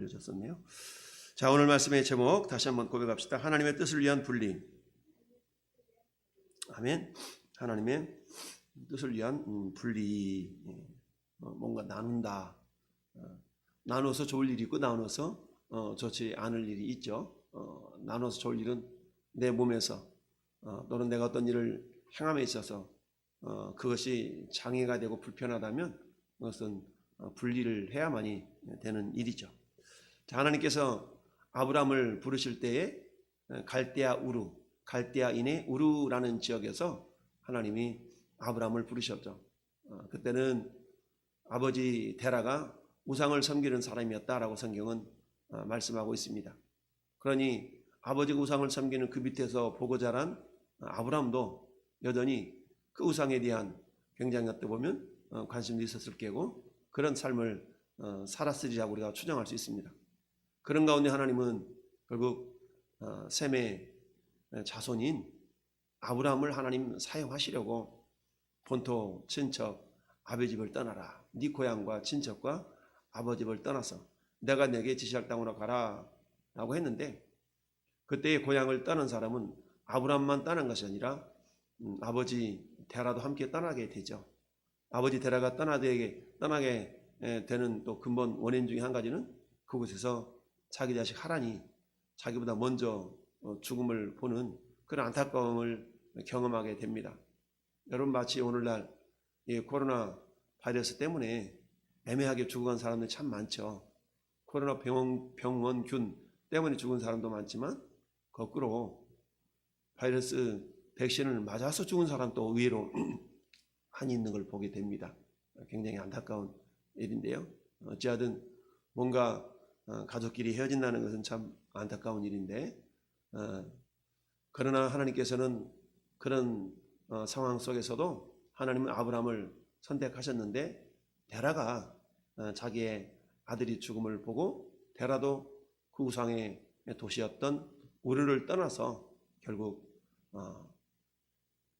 알려줬었네요. 자, 오늘 말씀의 제목 다시 한번 고백합시다. 하나님의 뜻을 위한 분리. 아멘. 하나님의 뜻을 위한 분리. 뭔가 나눈다. 나눠서 좋을 일이 있고 나눠서 좋지 않을 일이 있죠. 나눠서 좋을 일은 내 몸에서 또는 내가 어떤 일을 행함에 있어서 그것이 장애가 되고 불편하다면 그것은 분리를 해야만이 되는 일이죠. 자, 하나님께서 아브라함을 부르실 때에 갈대아 우루, 갈대아인의 우루라는 지역에서 하나님이 아브라함을 부르셨죠. 그때는 아버지 데라가 우상을 섬기는 사람이었다라고 성경은 말씀하고 있습니다. 그러니 아버지가 우상을 섬기는 그 밑에서 보고 자란 아브라함도 여전히 그 우상에 대한 굉장히 어떻게 보면 관심도 있었을 게고 그런 삶을 살았으리라고 우리가 추정할 수 있습니다. 그런 가운데 하나님은 결국 셈의 자손인 아브라함을 하나님 사용하시려고 본토 친척 아버지 집을 떠나라. 네 고향과 친척과 아버지 집을 떠나서 내가 내게 지시할 땅으로 가라 라고 했는데 그때의 고향을 떠난 사람은 아브라함만 떠난 것이 아니라 아버지 데라도 함께 떠나게 되죠. 아버지 데라가 떠나게 되는 또 근본 원인 중에 한 가지는 그곳에서 자기 자식 하란이 자기보다 먼저 죽음을 보는 그런 안타까움을 경험하게 됩니다. 여러분 마치 오늘날 이 코로나 바이러스 때문에 애매하게 죽어간 사람들이 참 많죠. 코로나 병원균 때문에 죽은 사람도 많지만 거꾸로 바이러스 백신을 맞아서 죽은 사람도 의외로 많이 있는 걸 보게 됩니다. 굉장히 안타까운 일인데요. 어찌하든 뭔가 가족끼리 헤어진다는 것은 참 안타까운 일인데 그러나 하나님께서는 그런 상황 속에서도 하나님은 아브라함을 선택하셨는데 데라가 자기의 아들이 죽음을 보고 데라도 그 우상의 도시였던 우르를 떠나서 결국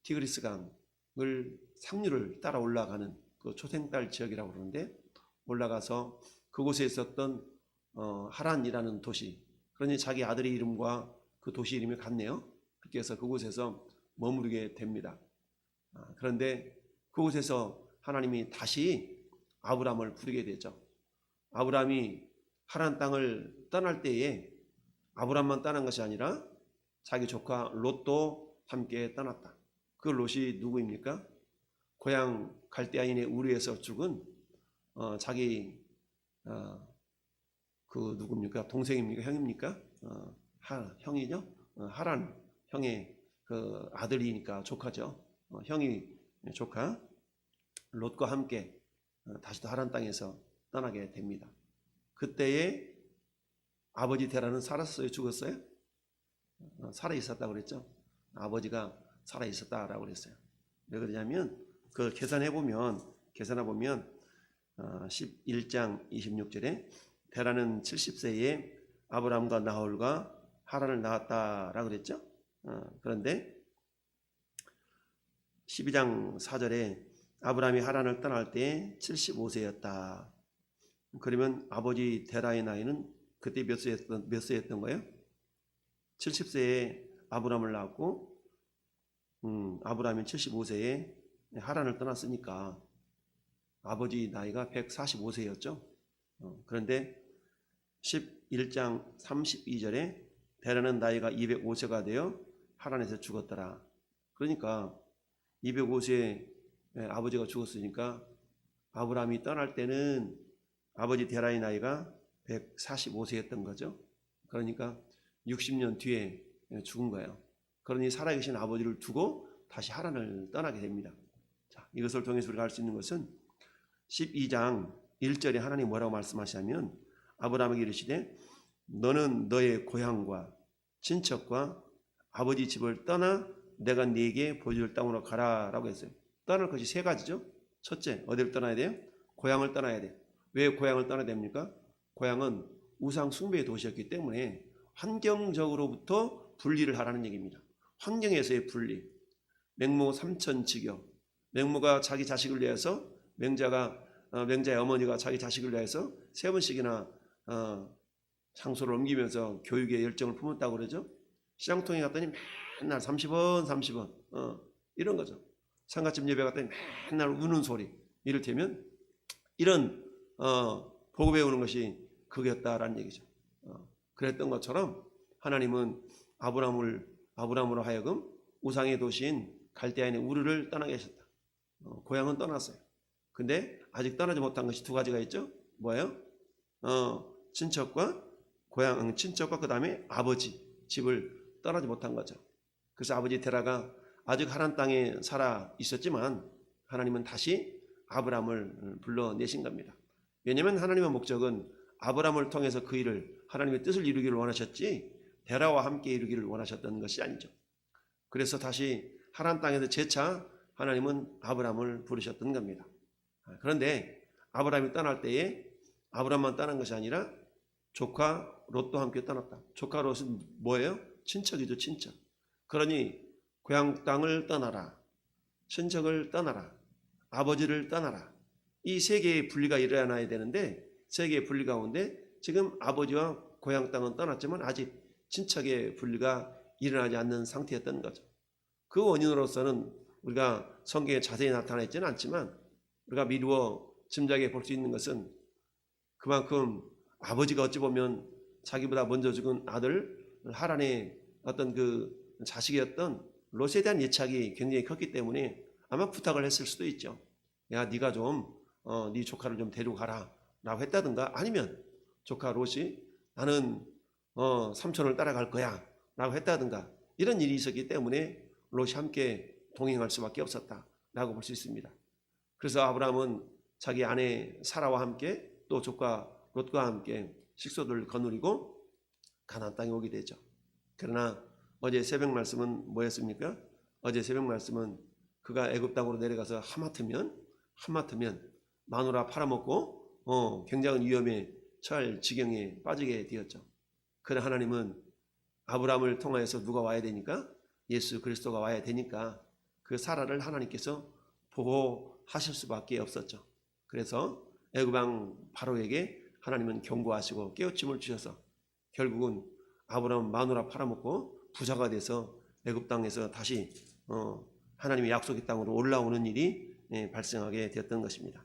티그리스 강을 상류를 따라 올라가는 그 초생딸 지역이라고 그러는데 올라가서 그곳에 있었던 하란이라는 도시, 그러니 자기 아들의 이름과 그 도시 이름이 같네요. 그렇게 해서 그곳에서 머무르게 됩니다. 그런데 그곳에서 하나님이 다시 아브라함을 부르게 되죠. 아브라함이 하란 땅을 떠날 때에 아브라함만 떠난 것이 아니라 자기 조카 롯도 함께 떠났다. 그 롯이 누구입니까? 고향 갈대아인의 우르에서 죽은 자기 그 누굽니까? 동생입니까? 형입니까? 형이죠? 하란 형의 그 아들이니까 조카죠. 형이 조카 롯과 함께 다시 또 하란 땅에서 떠나게 됩니다. 그때에 아버지 데라는 살았어요? 죽었어요? 살아 있었다고 그랬죠. 아버지가 살아 있었다라고 그랬어요. 왜 그러냐면 그걸 계산해 보면 11장 26절에 데라는 70세에 아브라함과 나홀과 하란을 낳았다라고 그랬죠. 그런데 12장 4절에 아브라함이 하란을 떠날 때 75세였다. 그러면 아버지 데라의 나이는 그때 몇 세였던 거예요? 70세에 아브라함을 낳았고 아브라함이 75세에 하란을 떠났으니까 아버지 나이가 145세였죠. 그런데 11장 32절에 데라는 나이가 205세가 되어 하란에서 죽었더라. 그러니까 205세에 아버지가 죽었으니까 아브라함이 떠날 때는 아버지 데라의 나이가 145세였던 거죠. 그러니까 60년 뒤에 죽은 거예요. 그러니 살아계신 아버지를 두고 다시 하란을 떠나게 됩니다. 자, 이것을 통해서 우리가 알 수 있는 것은 12장 1절에 하나님 뭐라고 말씀하시냐면 아브라함에게 이르시되 너는 너의 고향과 친척과 아버지 집을 떠나 내가 네게 보여줄 땅으로 가라 라고 했어요. 떠날 것이 세 가지죠. 첫째, 어디를 떠나야 돼요? 고향을 떠나야 돼요. 왜 고향을 떠나야 됩니까? 고향은 우상 숭배의 도시였기 때문에 환경적으로부터 분리를 하라는 얘기입니다. 환경에서의 분리. 맹모 삼천직여. 맹모가 자기 자식을 위해서 맹자의 어머니가 자기 자식을 위해서 3번씩이나 장소를 옮기면서 교육에 열정을 품었다고 그러죠. 시장통에 갔더니 맨날 30원, 30원 이런 거죠. 상가집 예배 갔더니 맨날 우는 소리. 이를테면 이런 보고 배우는 것이 그거였다라는 얘기죠. 그랬던 것처럼 하나님은 아브라함으로 하여금 우상의 도시인 갈대아인의 우르를 떠나게 하셨다. 고향은 떠났어요. 근데 아직 떠나지 못한 것이 두 가지가 있죠. 뭐예요? 친척과 친척과 그 다음에 아버지 집을 떠나지 못한 거죠. 그래서 아버지 데라가 아직 하란 땅에 살아 있었지만 하나님은 다시 아브라함을 불러내신 겁니다. 왜냐하면 하나님의 목적은 아브라함을 통해서 그 일을 하나님의 뜻을 이루기를 원하셨지 데라와 함께 이루기를 원하셨던 것이 아니죠. 그래서 다시 하란 땅에서 재차 하나님은 아브라함을 부르셨던 겁니다. 그런데 아브라함이 떠날 때에 아브라함만 떠난 것이 아니라 조카 롯도 함께 떠났다. 조카 롯은 뭐예요? 친척이죠, 친척. 그러니 고향 땅을 떠나라, 친척을 떠나라, 아버지를 떠나라. 이 세 개의 분리가 일어나야 되는데 세 개의 분리 가운데 지금 아버지와 고향 땅은 떠났지만 아직 친척의 분리가 일어나지 않는 상태였던 거죠. 그 원인으로서는 우리가 성경에 자세히 나타나 있지는 않지만 우리가 미루어 짐작해 볼 수 있는 것은 그만큼 아버지가 어찌 보면 자기보다 먼저 죽은 아들 하란의 어떤 그 자식이었던 롯에 대한 예착이 굉장히 컸기 때문에 아마 부탁을 했을 수도 있죠. 야, 네가 좀 네 조카를 좀 데리고 가라 라고 했다든가, 아니면 조카 롯이 나는 삼촌을 따라갈 거야 라고 했다든가, 이런 일이 있었기 때문에 롯이 함께 동행할 수밖에 없었다 라고 볼 수 있습니다. 그래서 아브라함은 자기 아내 사라와 함께 또 조카 롯과 함께 식소들을 거느리고 가나안 땅에 오게 되죠. 그러나 어제 새벽 말씀은 뭐였습니까? 어제 새벽 말씀은 그가 애굽 땅으로 내려가서 하마터면 마누라 팔아먹고 굉장한 위험에 처할 지경에 빠지게 되었죠. 그러나 하나님은 아브라함을 통하여서 누가 와야 되니까? 예수 그리스도가 와야 되니까 그 사라를 하나님께서 보호하실 수밖에 없었죠. 그래서 애굽 왕 바로에게 하나님은 경고하시고 깨우침을 주셔서 결국은 아브라함 마누라 팔아먹고 부자가 돼서 애굽 땅에서 다시 하나님의 약속의 땅으로 올라오는 일이 발생하게 되었던 것입니다.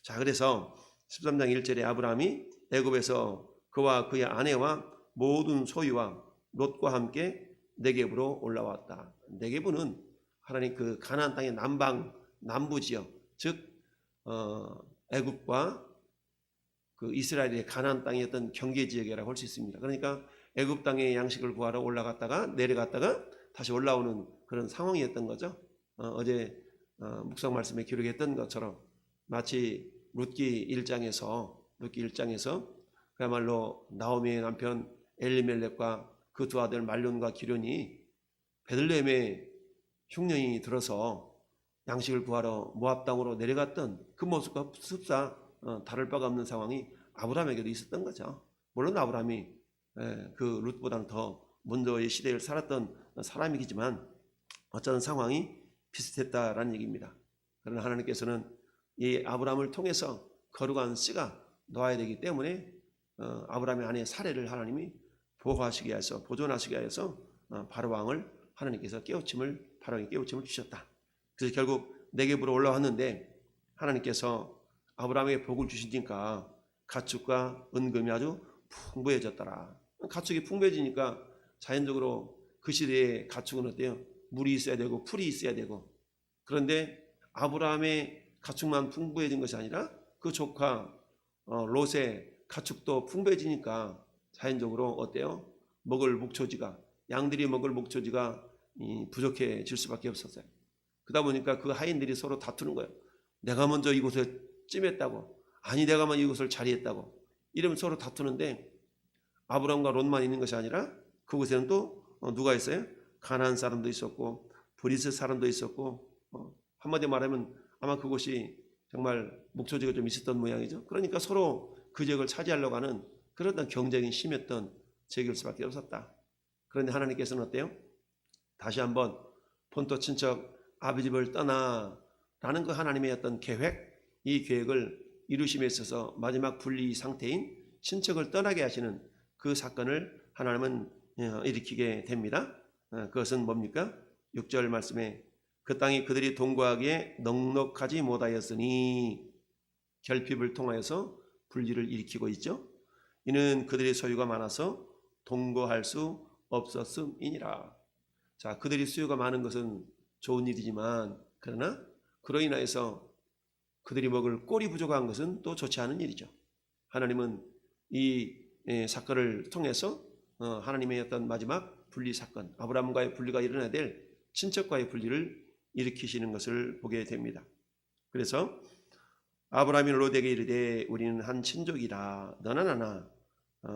자, 그래서 13장 1절에 아브라함이 애굽에서 그와 그의 아내와 모든 소유와 롯과 함께 네겝으로 올라왔다. 네겝은 하나님 그 가나안 땅의 남부 지역, 즉 애굽과 그 이스라엘의 가나안 땅의 어떤 경계 지역이라고 할 수 있습니다. 그러니까 애굽 땅의 양식을 구하러 올라갔다가 내려갔다가 다시 올라오는 그런 상황이었던 거죠. 어제 묵상 말씀에 기록했던 것처럼 마치 룻기 1장에서 그야말로 나오미의 남편 엘리멜렉과 그 두 아들 말론과 기련이 베들레헴에 흉년이 들어서 양식을 구하러 모압 땅으로 내려갔던 그 모습과 흡사 다를 바가 없는 상황이 아브라함에게도 있었던 거죠. 물론 아브라함이 그 룻보다는 더 먼저의 시대를 살았던 사람이지만 어쩌는 상황이 비슷했다라는 얘기입니다. 그러나 하나님께서는 이 아브라함을 통해서 거룩한 씨가 나와야 되기 때문에 아브라함의 아내 사례를 하나님이 보호하시게 위해서 보존하시게 위해서 바로왕을 하나님께서 바로왕에 깨우침을 주셨다. 그래서 결국 네겝으로 올라왔는데 하나님께서 아브라함에게 복을 주시니까 가축과 은금이 아주 풍부해졌더라. 가축이 풍부해지니까 자연적으로 그 시대에 가축은 어때요? 물이 있어야 되고 풀이 있어야 되고, 그런데 아브라함의 가축만 풍부해진 것이 아니라 그 조카 롯의 가축도 풍부해지니까 자연적으로 어때요? 양들이 먹을 목초지가 부족해질 수밖에 없었어요. 그러다 보니까 그 하인들이 서로 다투는 거예요. 내가 먼저 이곳에 찜했다고, 아니 내가 먼저 이곳을 자리했다고, 이러면 서로 다투는데 아브라함과 롯만 있는 것이 아니라 그곳에는 또 누가 있어요? 가나안 사람도 있었고 브리스 사람도 있었고, 한마디 말하면 아마 그곳이 정말 목초지가 좀 있었던 모양이죠. 그러니까 서로 그 지역을 차지하려고 하는 그런 경쟁이 심했던 지역일 수밖에 없었다. 그런데 하나님께서는 어때요? 다시 한번 본토 친척 아비 집을 떠나라는 그 하나님의 어떤 계획, 이 계획을 이루심에 있어서 마지막 분리 상태인 친척을 떠나게 하시는 그 사건을 하나님은 일으키게 됩니다. 그것은 뭡니까? 6절 말씀에 그 땅이 그들이 동거하기에 넉넉하지 못하였으니 결핍을 통하여서 분리를 일으키고 있죠. 이는 그들의 소유가 많아서 동거할 수 없었음이니라. 자, 그들이 수요가 많은 것은 좋은 일이지만 그러나 그로 인하여서 그들이 먹을 꼴이 부족한 것은 또 좋지 않은 일이죠. 하나님은 이 사건을 통해서 하나님의 어떤 마지막 분리 사건, 아브라함과의 분리가 일어나야 될 친척과의 분리를 일으키시는 것을 보게 됩니다. 그래서 아브라함이 롯에게 이르되 우리는 한 친족이라 너나 나나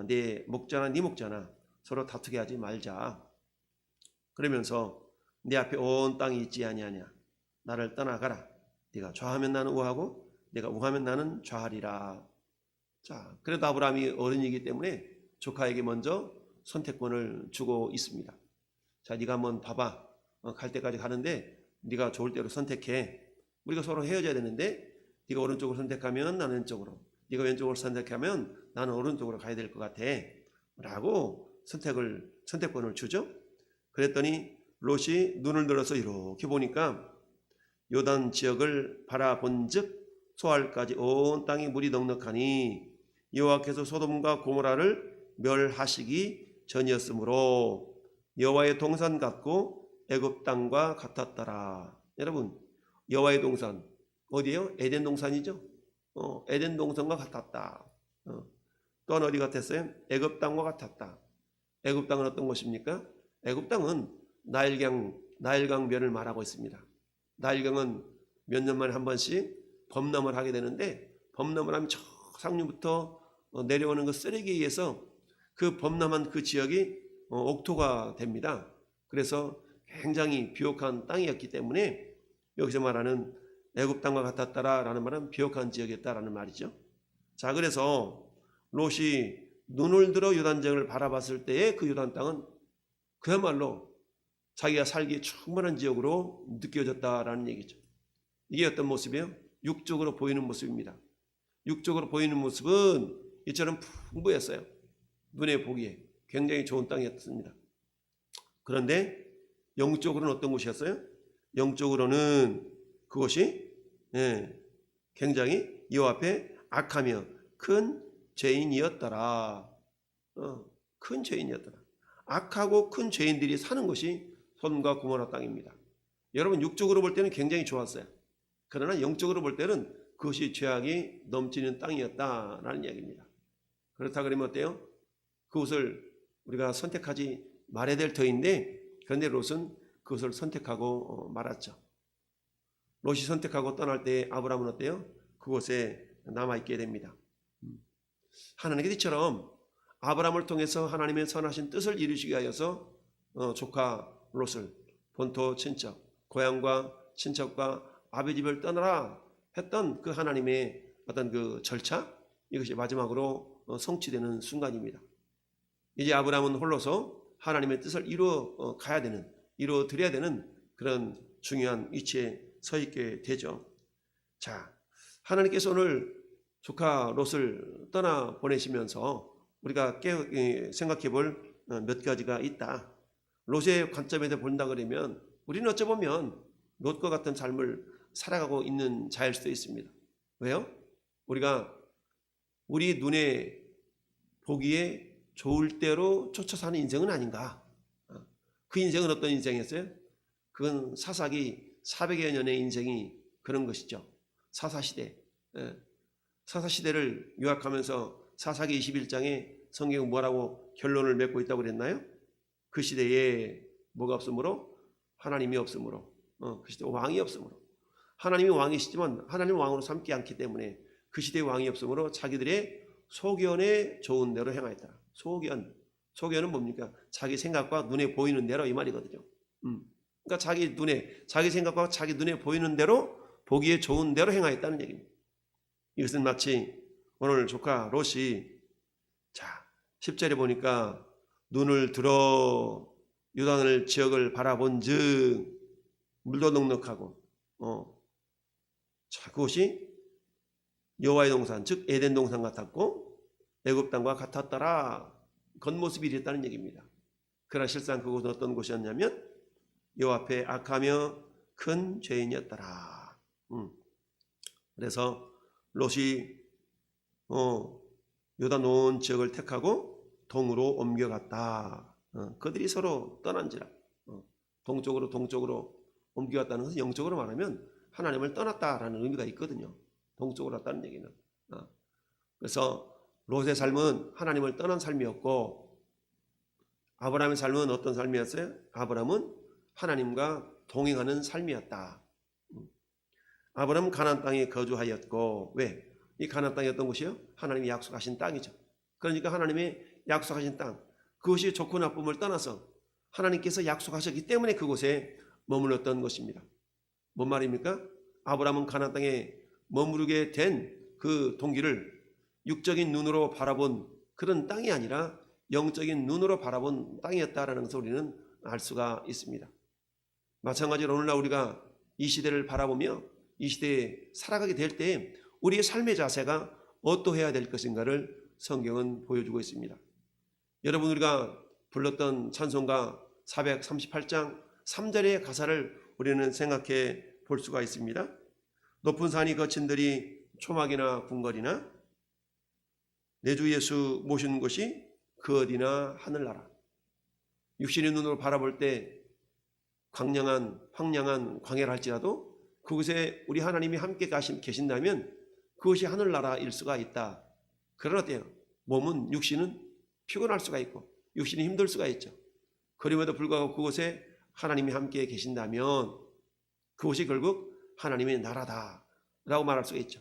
내 목자나 네 목자나 서로 다투게 하지 말자. 그러면서 내 앞에 온 땅이 있지 아니하냐. 나를 떠나가라. 네가 좌하면 나는 우하고 내가 우하면 나는 좌하리라. 자, 그래도 아브라함이 어른이기 때문에 조카에게 먼저 선택권을 주고 있습니다. 자, 네가 한번 봐봐. 갈 때까지 가는데 네가 좋을 대로 선택해. 우리가 서로 헤어져야 되는데 네가 오른쪽을 선택하면 나는 왼쪽으로, 네가 왼쪽을 선택하면 나는 오른쪽으로 가야 될 것 같아 라고 선택권을 주죠. 그랬더니 롯이 눈을 들어서 이렇게 보니까 요단 지역을 바라본즉 소알까지 온 땅이 물이 넉넉하니 여호와께서 소돔과 고모라를 멸하시기 전이었으므로 여호와의 동산 같고 애굽 땅과 같았더라. 여러분, 여호와의 동산 어디예요? 에덴 동산이죠. 에덴 동산과 같았다. 또한 어디 같았어요? 애굽 땅과 같았다. 애굽 땅은 어떤 곳입니까? 애굽 땅은 나일강변을 말하고 있습니다. 나일강은 몇 년 만에 한 번씩 범람을 하게 되는데 범람을 하면 저 상류부터 내려오는 그 쓰레기에 의해서 그 범람한 그 지역이 옥토가 됩니다. 그래서 굉장히 비옥한 땅이었기 때문에 여기서 말하는 애굽 땅과 같았다라는 말은 비옥한 지역이었다라는 말이죠. 자, 그래서 롯이 눈을 들어 요단강을 바라봤을 때의 그 요단 땅은 그야말로 자기가 살기에 충분한 지역으로 느껴졌다라는 얘기죠. 이게 어떤 모습이에요? 육적으로 보이는 모습입니다. 육적으로 보이는 모습은 이처럼 풍부했어요. 눈에 보기에 굉장히 좋은 땅이었습니다. 그런데 영적으로는 어떤 곳이었어요? 영적으로는 그것이 굉장히 여호와 앞에 악하며 큰 죄인이었더라. 큰 죄인이었더라. 악하고 큰 죄인들이 사는 것이 소돔과 고모라 땅입니다. 여러분, 육적으로 볼 때는 굉장히 좋았어요. 그러나 영적으로 볼 때는 그것이 죄악이 넘치는 땅이었다라는 이야기입니다. 그렇다 그러면 어때요? 그것을 우리가 선택하지 말아야 될 터인데 그런데 롯은 그것을 선택하고 말았죠. 롯이 선택하고 떠날 때 아브라함은 어때요? 그곳에 남아있게 됩니다. 하나님께서 이처럼 아브라함을 통해서 하나님의 선하신 뜻을 이루시기 위하여서 조카 롯을 본토 친척, 고향과 친척과 아버지 집을 떠나라 했던 그 하나님의 어떤 그 절차, 이것이 마지막으로 성취되는 순간입니다. 이제 아브라함은 홀로서 하나님의 뜻을 이루어 가야 되는, 이루어 드려야 되는 그런 중요한 위치에 서 있게 되죠. 자, 하나님께서 오늘 조카 롯을 떠나 보내시면서 우리가 생각해 볼 몇 가지가 있다. 롯의 관점에서 본다 그러면 우리는 어찌 보면 롯과 같은 삶을 살아가고 있는 자일 수도 있습니다. 왜요? 우리가 우리 눈에 보기에 좋을 대로 쫓아 사는 인생은 아닌가. 그 인생은 어떤 인생이었어요? 그건 사사기 400여 년의 인생이 그런 것이죠. 사사시대. 사사시대를 요약하면서 사사기 21장에 성경은 뭐라고 결론을 맺고 있다고 그랬나요? 그 시대에 뭐가 없으므로? 하나님이 없으므로. 그 시대에 왕이 없으므로. 하나님이 왕이시지만 하나님 왕으로 삼지 않기 때문에 그 시대에 왕이 없으므로 자기들의 소견에 좋은 대로 행하였다. 소견은 뭡니까? 자기 생각과 눈에 보이는 대로 이 말이거든요. 그러니까 자기 생각과 자기 눈에 보이는 대로 보기에 좋은 대로 행하였다는 얘기입니다. 이것은 마치 오늘 조카 롯이 10절에 보니까 눈을 들어 요단을 지역을 바라본즉 물도 넉넉하고 그것이 여호와의 동산 즉 에덴 동산 같았고 애굽 땅과 같았더라. 겉모습이 이랬다는 얘기입니다. 그러나 실상 그곳은 어떤 곳이었냐면 여호와 앞에 악하며 큰 죄인이었더라. 그래서 롯이 요단 온 지역을 택하고 동으로 옮겨갔다. 그들이 서로 떠난지라. 동쪽으로 옮겨갔다는 것은 영적으로 말하면 하나님을 떠났다라는 의미가 있거든요. 동쪽으로 갔다는 얘기는. 그래서 롯의 삶은 하나님을 떠난 삶이었고, 아브라함의 삶은 어떤 삶이었어요? 아브라함은 하나님과 동행하는 삶이었다. 아브라함은 가나안 땅에 거주하였고, 왜? 이 가나안 땅이 어떤 곳이요? 하나님이 약속하신 땅이죠. 그러니까 하나님이 약속하신 땅, 그것이 좋고 나쁨을 떠나서 하나님께서 약속하셨기 때문에 그곳에 머물렀던 것입니다. 뭔 말입니까? 아브라함은 가나안 땅에 머무르게 된 그 동기를 육적인 눈으로 바라본 그런 땅이 아니라 영적인 눈으로 바라본 땅이었다라는 것을 우리는 알 수가 있습니다. 마찬가지로 오늘날 우리가 이 시대를 바라보며 이 시대에 살아가게 될 때 우리의 삶의 자세가 어떠해야 될 것인가를 성경은 보여주고 있습니다. 여러분, 우리가 불렀던 찬송가 438장 3절의 가사를 우리는 생각해 볼 수가 있습니다. 높은 산이 거친들이 초막이나 궁궐이나 내 주 예수 모신 곳이 그 어디나 하늘나라. 육신의 눈으로 바라볼 때 황량한 광야를 할지라도 그곳에 우리 하나님이 함께 계신다면 그것이 하늘나라일 수가 있다. 그러나 어때요? 몸은, 육신은 피곤할 수가 있고 육신이 힘들 수가 있죠. 그럼에도 불구하고 그곳에 하나님이 함께 계신다면 그곳이 결국 하나님의 나라다라고 말할 수가 있죠.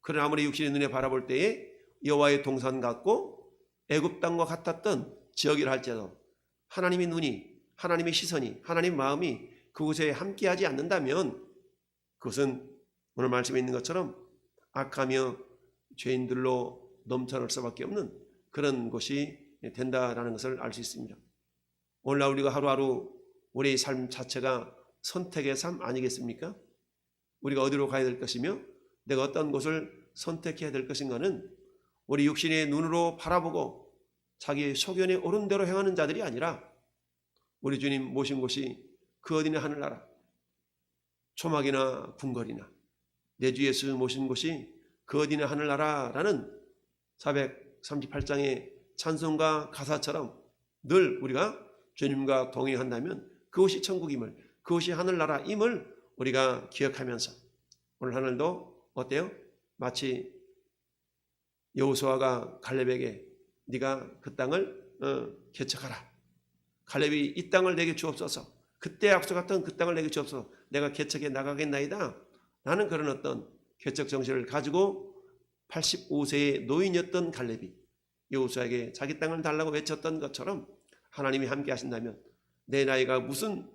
그러나 아무리 육신의 눈에 바라볼 때에 여호와의 동산 같고 애굽 땅과 같았던 지역이라 할지라도 하나님의 눈이, 하나님의 시선이, 하나님의 마음이 그곳에 함께하지 않는다면 그것은 오늘 말씀에 있는 것처럼 악하며 죄인들로 넘쳐날 수밖에 없는 그런 곳이 된다라는 것을 알 수 있습니다. 오늘날 우리가 하루하루 우리의 삶 자체가 선택의 삶 아니겠습니까? 우리가 어디로 가야 될 것이며 내가 어떤 곳을 선택해야 될 것인가는 우리 육신의 눈으로 바라보고 자기의 소견에 옳은 대로 행하는 자들이 아니라 우리 주님 모신 곳이 그 어디나 하늘나라, 초막이나 궁궐이나 내 주 예수 모신 곳이 그 어디나 하늘나라라는 438장의 찬송가 가사처럼 늘 우리가 주님과 동행한다면 그것이 천국임을, 그것이 하늘나라임을 우리가 기억하면서 오늘 하늘도 어때요? 마치 여호수아가 갈렙에게 네가 그 땅을 개척하라. 갈렙이 이 땅을 내게 주옵소서. 그때 약속했던 그 땅을 내게 주옵소서. 내가 개척해 나가겠나이다. 라는 그런 어떤 개척 정신을 가지고 85세의 노인이었던 갈렙이 여호수아에게 자기 땅을 달라고 외쳤던 것처럼 하나님이 함께 하신다면 내 나이가 무슨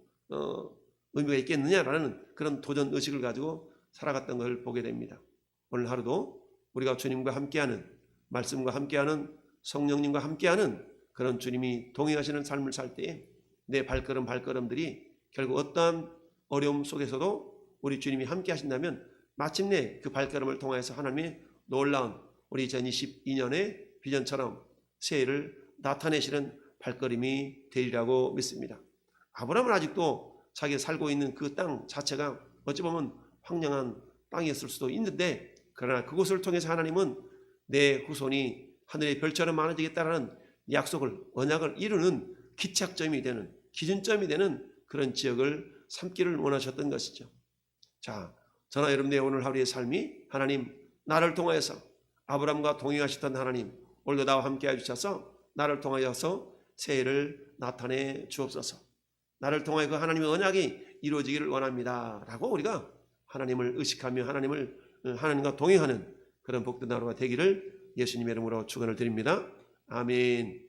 의미가 있겠느냐라는 그런 도전 의식을 가지고 살아갔던 것을 보게 됩니다. 오늘 하루도 우리가 주님과 함께하는, 말씀과 함께하는, 성령님과 함께하는 그런 주님이 동행하시는 삶을 살 때에 내 발걸음들이 결국 어떠한 어려움 속에서도 우리 주님이 함께 하신다면 마침내 그 발걸음을 통해서 하나님의 놀라운 우리 2022년의 비전처럼 새해를 나타내시는 발걸음이 되리라고 믿습니다. 아브라함은 아직도 자기가 살고 있는 그 땅 자체가 어찌 보면 황량한 땅이었을 수도 있는데, 그러나 그곳을 통해서 하나님은 내 후손이 하늘의 별처럼 많아지겠다라는 약속을, 언약을 이루는 기착점이 되는, 기준점이 되는 그런 지역을 삼기를 원하셨던 것이죠. 자, 저나 여러분의 오늘 하루의 삶이 하나님 나를 통하여서 아브라함과 동행하셨던 하나님 오늘도 나와 함께 해주셔서 나를 통하여서 새해를 나타내 주옵소서. 나를 통하여 그 하나님의 언약이 이루어지기를 원합니다 라고 우리가 하나님을 의식하며 하나님과 동행하는 그런 복된 하루가 되기를 예수님의 이름으로 축원을 드립니다. 아멘.